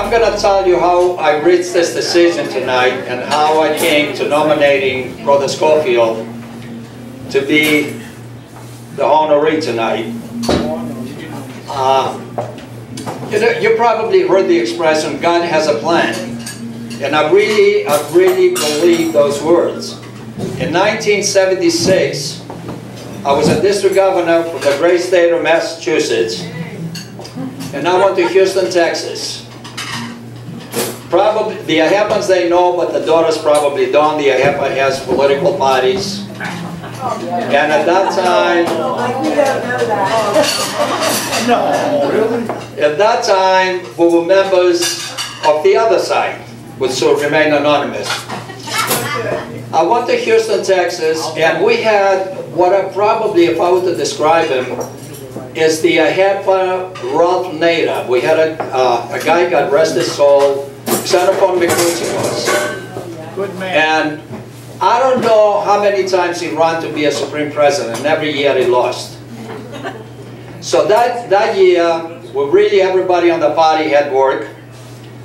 I'm going to tell you how I reached this decision tonight and how I came to nominating Brother Scofield to be the honoree tonight. You probably heard the expression, God has a plan. And I really believe those words. In 1976, I was a district governor for the great state of Massachusetts, and I went to Houston, Texas. Probably, the AHEPAs they know, but the daughters probably don't. The AHEPA has political parties. And at that time, at that time, we were members of the other side, which will remain anonymous. I went to Houston, Texas, and we had what I probably, if I were to describe him, is the AHEPA rough native. We had a guy, God rest his soul, Senator McCutcheon. Good man. And I don't know how many times he ran to be a supreme president, and every year he lost. So that year, really everybody on the party had work,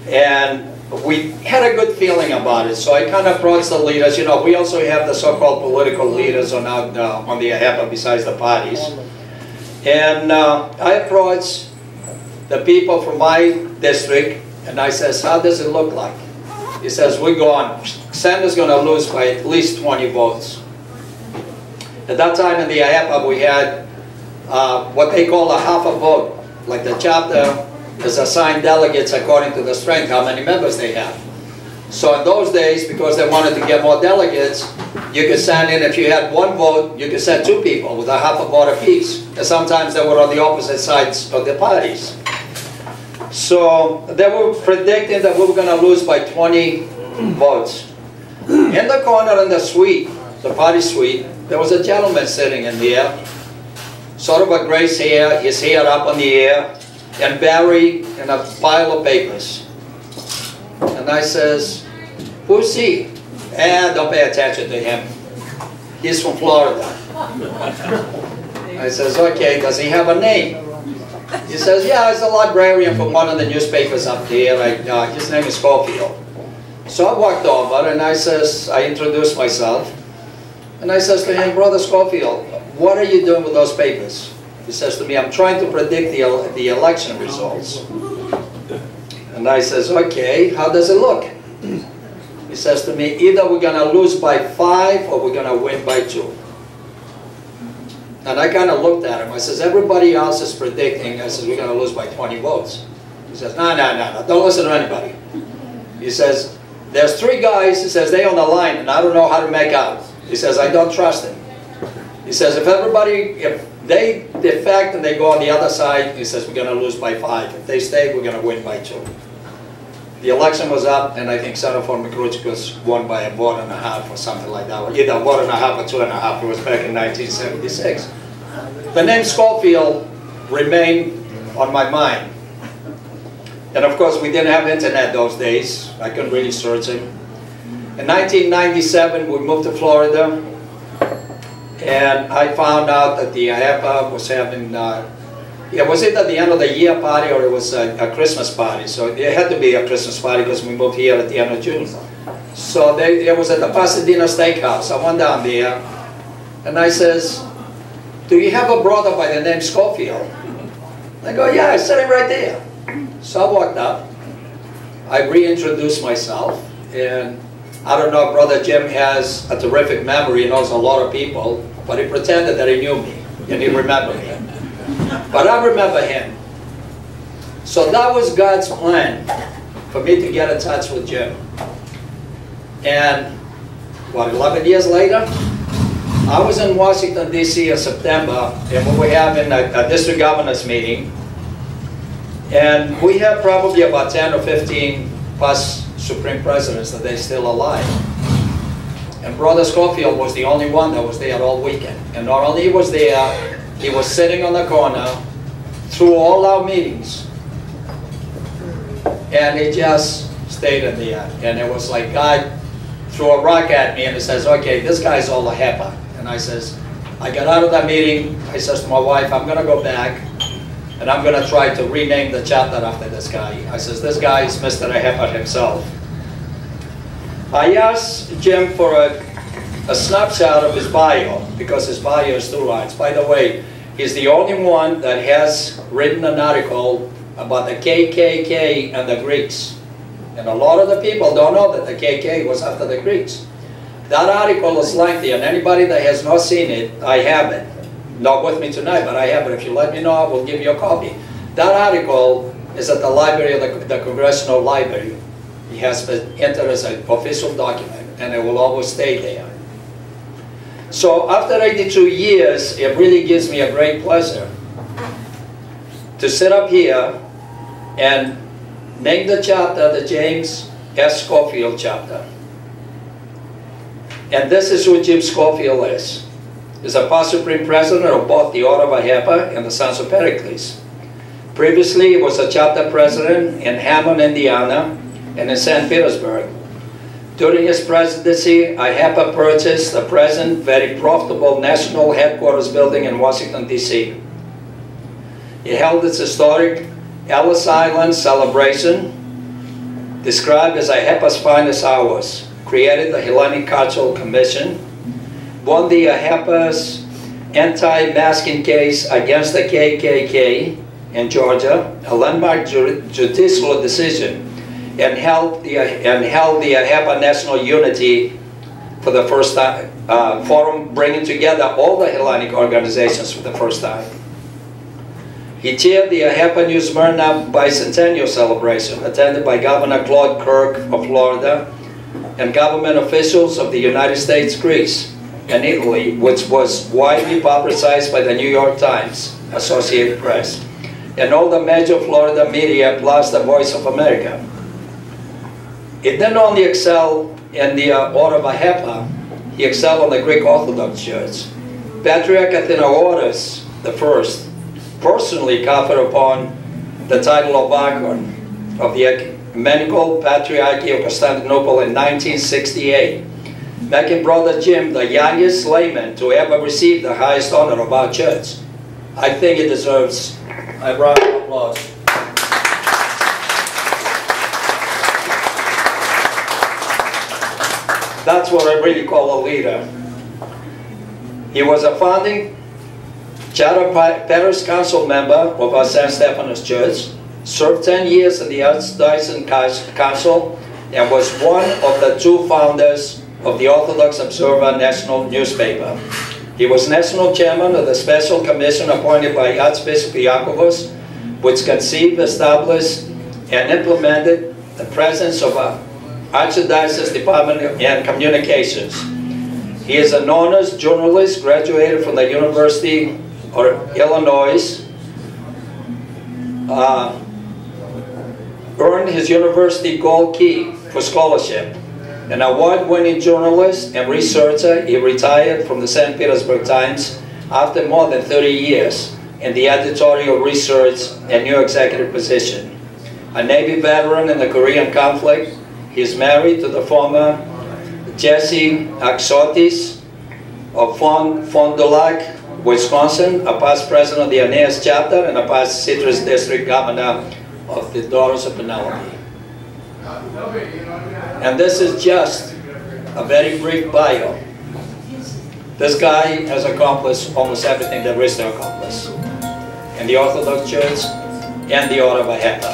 and we had a good feeling about it. So I kind of approached the leaders. You know, we also have the so-called political leaders on the AHEPA besides the parties. And I approached the people from my district, and I says, how does it look like? He says, we're going, Sanders going to lose by at least 20 votes. At that time in the AHEPA, we had what they call a half a vote. Like the chapter is assigned delegates according to the strength, how many members they have. So in those days, because they wanted to get more delegates, you could send in, if you had one vote, you could send two people with a half a vote apiece. And sometimes they were on the opposite sides of the parties. So they were predicting that we were going to lose by 20 votes. In the corner in the suite, the party suite, there was a gentleman sitting in there, sort of a gray hair, his hair up in the air, and buried in a pile of papers. And I says, who's he? Don't pay attention to him. He's from Florida. I says, okay, does he have a name? He says, yeah, he's a librarian from one of the newspapers up here. His name is Scofield. So I walked over and I introduced myself. And I says to him, Brother Scofield, what are you doing with those papers? He says to me, I'm trying to predict the election results. And I says, okay, how does it look? He says to me, either we're going to lose by 5 or we're going to win by 2. And I kind of looked at him. I says, everybody else is predicting, I says, we're going to lose by 20 votes. He says, no, don't listen to anybody. He says, there's 3 guys, he says, they on the line, and I don't know how to make out. He says, I don't trust them. He says, if they defect and they go on the other side, he says, we're going to lose by 5. If they stay, we're going to win by 2. The election was up, and I think Senator McCutcheon won by a vote and a half or something like that. Either a vote and a half or 2.5. It was back in 1976. The name Scofield remained on my mind. And of course, we didn't have internet those days. I couldn't really search him. In 1997, we moved to Florida. And I found out that the AHEPA was having, it was either the end of the year party or it was a Christmas party. So it had to be a Christmas party because we moved here at the end of June. So it was at the Pasadena Steakhouse. I went down there and I says, do you have a brother by the name Scofield? They go, yeah, I said it right there. So I walked up. I reintroduced myself. And I don't know if Brother Jim has a terrific memory. He knows a lot of people. But he pretended that he knew me, and he remembered me. But I remember him. So that was God's plan for me to get in touch with Jim. And, 11 years later, I was in Washington, D.C. in September, and we were having a district governor's meeting. And we have probably about 10 or 15 plus supreme presidents that are still alive. And Brother Scofield was the only one that was there all weekend. And not only he was there, he was sitting on the corner through all our meetings. And he just stayed in there. And it was like God threw a rock at me and he says, okay, this guy's all AHEPA. And I says, I got out of that meeting, I says to my wife, I'm going to go back and I'm going to try to rename the chapter after this guy. I says, this guy is Mr. AHEPA himself. I asked Jim for a snapshot of his bio, because his bio is 2 lines. By the way, he's the only one that has written an article about the KKK and the Greeks. And a lot of the people don't know that the KKK was after the Greeks. That article is lengthy, and anybody that has not seen it, I have it. Not with me tonight, but I have it. If you let me know, I will give you a copy. That article is at the library of the Congressional Library. It has been entered as an official document, and it will always stay there. So after 82 years, it really gives me a great pleasure to sit up here and name the chapter the James S. Scofield Chapter. And this is who Jim Scofield is. He's a past supreme president of both the Order of AHEPA and the Sons of Pericles. Previously, he was a chapter president in Hammond, Indiana, and in St. Petersburg. During his presidency, AHEPA purchased the present very profitable national headquarters building in Washington, D.C. It held its historic Ellis Island celebration, described as AHEPA's finest hours, created the Hellenic Cultural Commission, won the AHEPA's anti-masking case against the KKK in Georgia, a landmark judicial decision, and held the AHEPA National Unity for the first time, forum bringing together all the Hellenic organizations for the first time. He chaired the AHEPA New Smyrna Bicentennial celebration, attended by Governor Claude Kirk of Florida and government officials of the United States, Greece, and Italy, which was widely publicized by the New York Times, Associated Press, and all the major Florida media, plus the Voice of America. It didn't only excel in the Order of AHEPA, he excelled in the Greek Orthodox Church. Patriarch Athenagoras I personally conferred upon the title of Archon of the Ecumenical Patriarchy of Constantinople in 1968, making Brother Jim the youngest layman to ever receive the highest honor of our church. I think it deserves a round of applause. That's what I really call a leader. He was a founding Charter Parish Council member of our St. Stephanos Church, served 10 years in the Archdiocese Council, and was one of the 2 founders of the Orthodox Observer national newspaper. He was national chairman of the special commission appointed by Archbishop Iakovos, which conceived, established, and implemented the presence of a Archdiocese Department and Communications. He is an honors journalist, graduated from the University of Illinois, earned his university gold key for scholarship. An award-winning journalist and researcher, he retired from the St. Petersburg Times after more than 30 years in the editorial research and new executive position. A Navy veteran in the Korean conflict, he is married to the former Jesse Aksotis of Fond du Lac, Wisconsin, a past president of the Aeneas chapter and a past Citrus District governor of the Daughters of Penelope. And this is just a very brief bio. This guy has accomplished almost everything there is to accomplish in the Orthodox Church and the Order of AHEPA.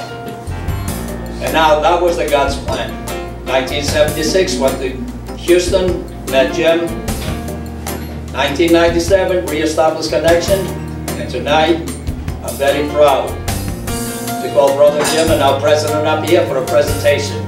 And now that was the God's plan. 1976, went to Houston, met Jim. 1997, re-established connection. And tonight, I'm very proud to call Brother Jim and our president up here for a presentation.